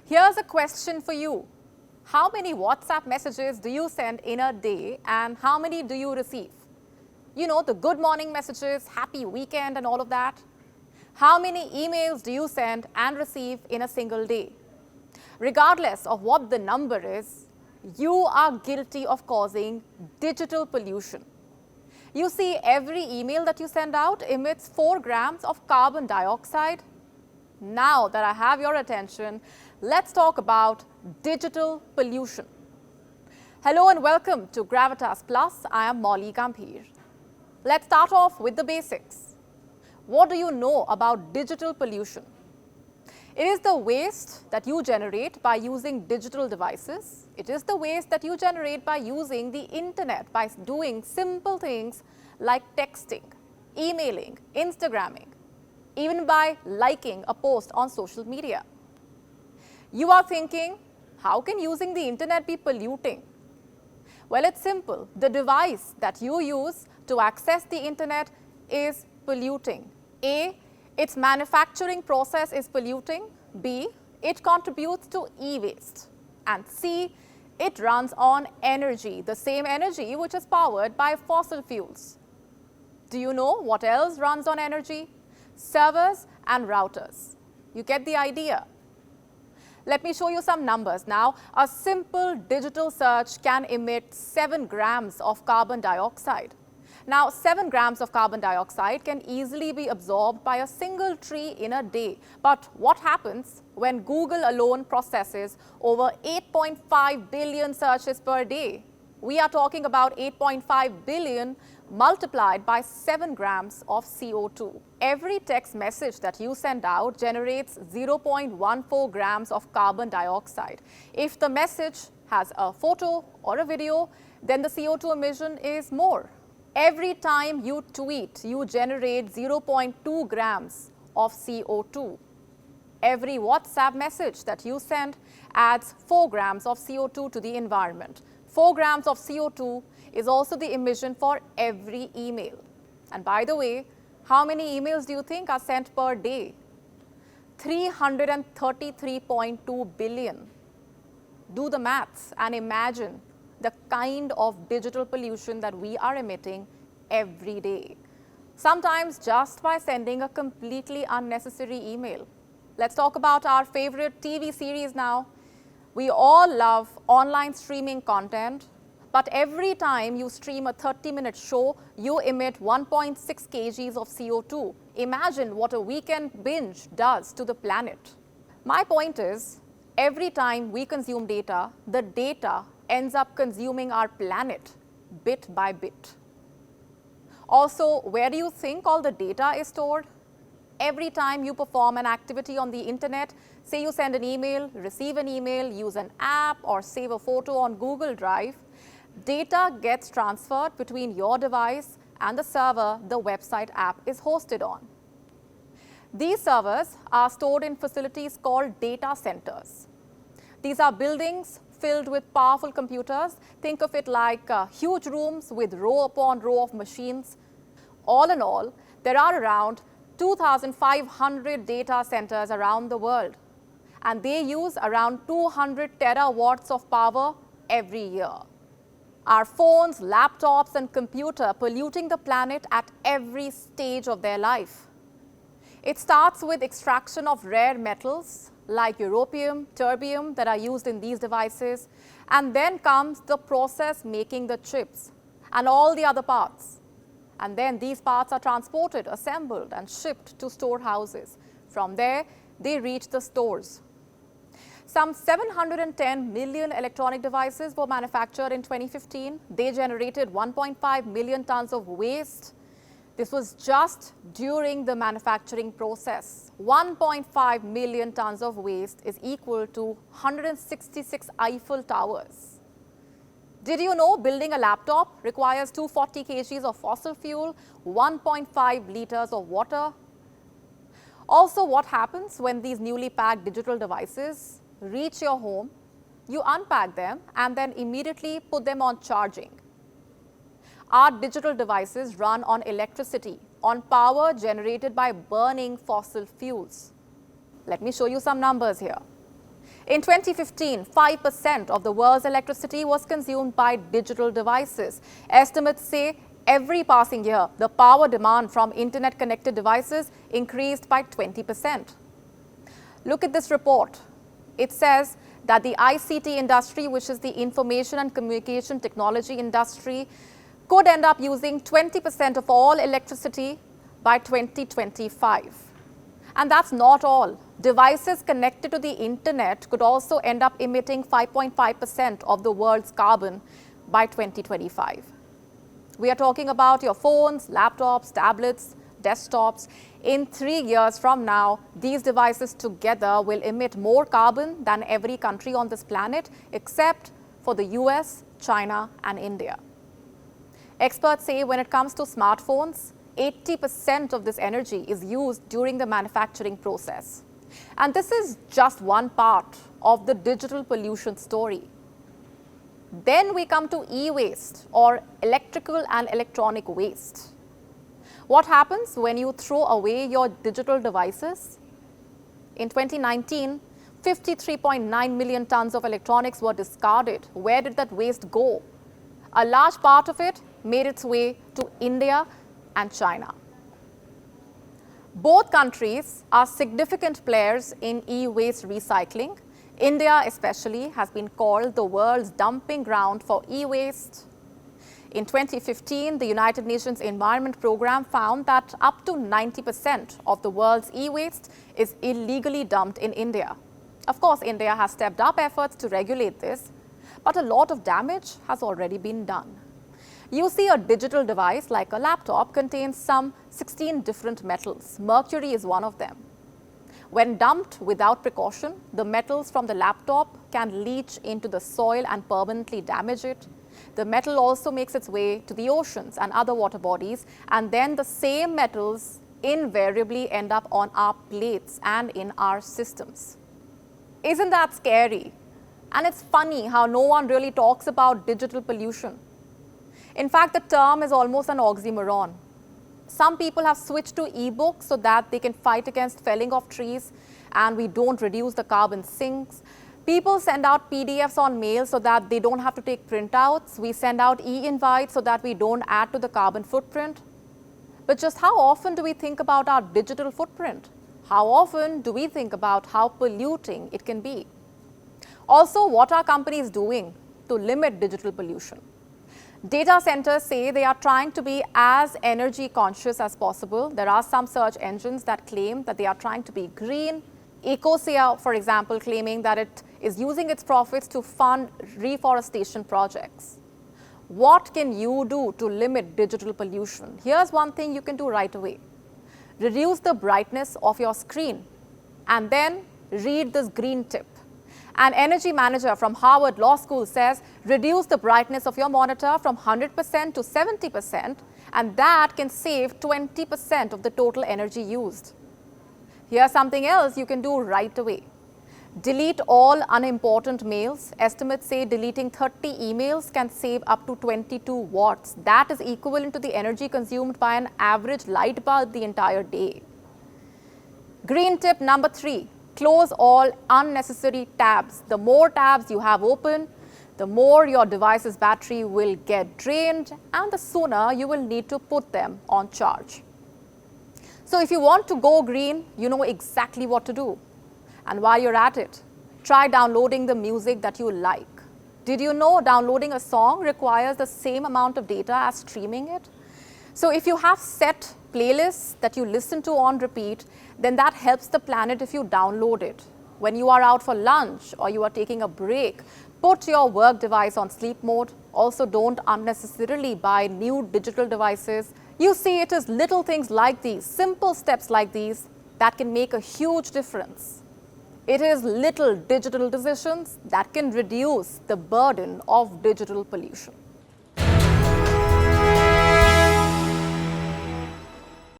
Here's a question for you. How many WhatsApp messages do you send in a day and how many do you receive? You know, the good morning messages, happy weekend and all of that. How many emails do you send and receive in a single day? Regardless of what the number is, you are guilty of causing digital pollution. You see, every email that you send out emits 4 grams of carbon dioxide. Now that I have your attention, let's talk about digital pollution. Hello and welcome to Gravitas Plus. I am Gambhir. Let's start off with the basics. What do you know about digital pollution? It is the waste that you generate by using digital devices. It is the waste that you generate by using the internet, by doing simple things like texting, emailing, Instagramming, even by liking a post on social media. You are thinking, how can using the internet be polluting? Well, it's simple. The device that you use to access the internet is polluting. A, its manufacturing process is polluting. B, it contributes to e-waste. And C, it runs on energy, the same energy which is powered by fossil fuels. Do you know what else runs on energy? Servers and routers. You get the idea. Let me show you some numbers now. A simple digital search can emit 7 grams of carbon dioxide. Now, 7 grams of carbon dioxide can easily be absorbed by a single tree in a day. But what happens when Google alone processes over 8.5 billion searches per day? We are talking about 8.5 billion multiplied by 7 grams of CO2. Every text message that you send out generates 0.14 grams of carbon dioxide. If the message has a photo or a video, then the CO2 emission is more. Every time you tweet, you generate 0.2 grams of CO2. Every WhatsApp message that you send adds 4 grams of CO2 to the environment. 4 grams of CO2 is also the emission for every email. And by the way, how many emails do you think are sent per day? 333.2 billion. Do the maths and imagine the kind of digital pollution that we are emitting every day. Sometimes just by sending a completely unnecessary email. Let's talk about our favorite TV series now. We all love online streaming content, but every time you stream a 30-minute show, you emit 1.6 kgs of CO2. Imagine what a weekend binge does to the planet. My point is, every time we consume data, the data ends up consuming our planet bit by bit. Also, where do you think all the data is stored? Every time you perform an activity on the internet, say you send an email, receive an email, use an app, or save a photo on Google Drive, data gets transferred between your device and the server the website app is hosted on. These servers are stored in facilities called data centers. These are buildings filled with powerful computers. Think of it like huge rooms with row upon row of machines. All in all, there are around 2,500 data centers around the world, and they use around 200 terawatts of power every year. Our phones, laptops, and computer polluting the planet at every stage of their life. It starts with extraction of rare metals like europium, terbium that are used in these devices, and then comes the process making the chips and all the other parts. And then these parts are transported, assembled, and shipped to storehouses. From there, they reach the stores. Some 710 million electronic devices were manufactured in 2015. They generated 1.5 million tons of waste. This was just during the manufacturing process. 1.5 million tons of waste is equal to 166 Eiffel Towers. Did you know building a laptop requires 240 kgs of fossil fuel, 1.5 liters of water? Also, what happens when these newly packed digital devices reach your home? You unpack them and then immediately put them on charging. Our digital devices run on electricity, on power generated by burning fossil fuels. Let me show you some numbers here. In 2015, 5% of the world's electricity was consumed by digital devices. Estimates say every passing year, the power demand from internet-connected devices increased by 20%. Look at this report. It says that the ICT industry, which is the information and communication technology industry, could end up using 20% of all electricity by 2025. And that's not all. Devices connected to the internet could also end up emitting 5.5% of the world's carbon by 2025. We are talking about your phones, laptops, tablets, desktops. In 3 years from now, these devices together will emit more carbon than every country on this planet, except for the US, China, and India. Experts say when it comes to smartphones, 80% of this energy is used during the manufacturing process. And this is just one part of the digital pollution story. Then we come to e-waste, or electrical and electronic waste. What happens when you throw away your digital devices? In 2019, 53.9 million tons of electronics were discarded. Where did that waste go? A large part of it made its way to India and China. Both countries are significant players in e-waste recycling. India especially has been called the world's dumping ground for e-waste. In 2015, the United Nations Environment Programme found that up to 90% of the world's e-waste is illegally dumped in India. Of course, India has stepped up efforts to regulate this, but a lot of damage has already been done. You see, a digital device like a laptop contains some 16 different metals. Mercury is one of them. When dumped without precaution, the metals from the laptop can leach into the soil and permanently damage it. The metal also makes its way to the oceans and other water bodies, and then the same metals invariably end up on our plates and in our systems. Isn't that scary? And it's funny how no one really talks about digital pollution. In fact, the term is almost an oxymoron. Some people have switched to e-books so that they can fight against felling of trees and we don't reduce the carbon sinks. People send out PDFs on mail so that they don't have to take printouts. We send out e-invites so that we don't add to the carbon footprint. But just how often do we think about our digital footprint? How often do we think about how polluting it can be? Also, what are companies doing to limit digital pollution? Data centers say they are trying to be as energy conscious as possible. There are some search engines that claim that they are trying to be green. Ecosia, for example, claiming that it is using its profits to fund reforestation projects. What can you do to limit digital pollution? Here's one thing you can do right away. Reduce the brightness of your screen and then read this green tip. An energy manager from Harvard Law School says reduce the brightness of your monitor from 100% to 70%, and that can save 20% of the total energy used. Here's something else you can do right away. Delete all unimportant mails. Estimates say deleting 30 emails can save up to 22 watts. That is equivalent to the energy consumed by an average light bulb the entire day. Green tip number 3. Close all unnecessary tabs. The more tabs you have open, the more your device's battery will get drained and the sooner you will need to put them on charge. So if you want to go green, you know exactly what to do. And while you're at it, try downloading the music that you like. Did you know downloading a song requires the same amount of data as streaming it? So if you have set playlists that you listen to on repeat, then that helps the planet if you download it. When you are out for lunch or you are taking a break, put your work device on sleep mode. Also, don't unnecessarily buy new digital devices. You see, it is little things like these, simple steps like these, that can make a huge difference. It is little digital decisions that can reduce the burden of digital pollution.